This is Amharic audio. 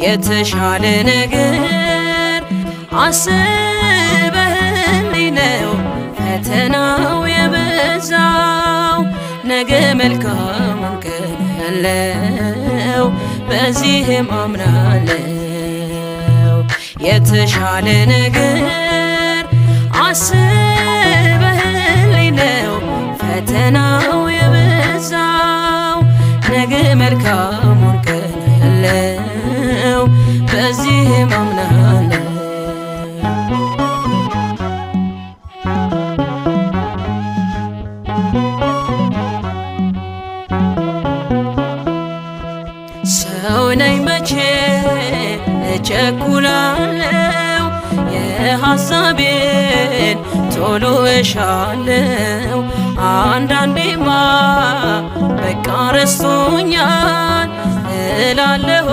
የተሻለ ነገር አስበህልኝ ነው ፈተናው የበዛው። ነገ መልካሙን ቀን ያለው በዚህም አምናለው። የተሻለ ነገር አስበህልኝ ነው ፈተናው የበዛው። ነገ መልካሙን ቀን ያለው በዚህም አምናለው። ሰው ነኝ መቼ እቸኩላለሁ፣ የሐሳቤን ቶሎ እሻለሁ። አንዳንዴማ በቃ ረስቶኛል እላለሁ